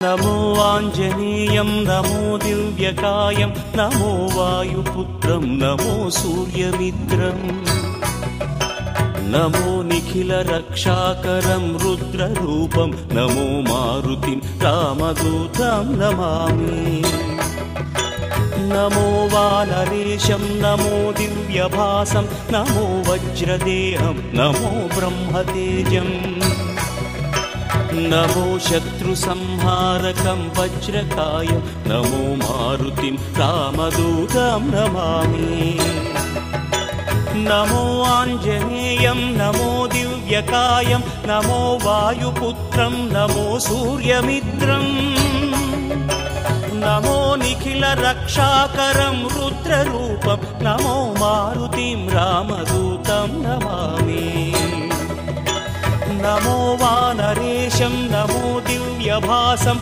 नमो आञ्जनेयं नमो दिव्यकायं नमो वायुपुत्रं नमो सूर्यमित्रं नमो निखिलरक्षाकरं रुद्ररूपं नमो मारुतिं रामदूतं Namami. नमो वानरेशं नमो दिव्यभासं नमो वज्रदेहं नमो ब्रह्मतेजम् नमो शत्रुसंहारकं वज्रकायं नमो मारुतिं रामदूतं Namami. नमो आञ्जनेयं नमो दिव्यकायं नमो वायुपुत्रं नमो सूर्यमित्रं नमो निखिलरक्षाकरं रुद्ररूपं नमो मारुतिं रामदूतं Namami. नमो वानरेशं नमो दिव्यभासं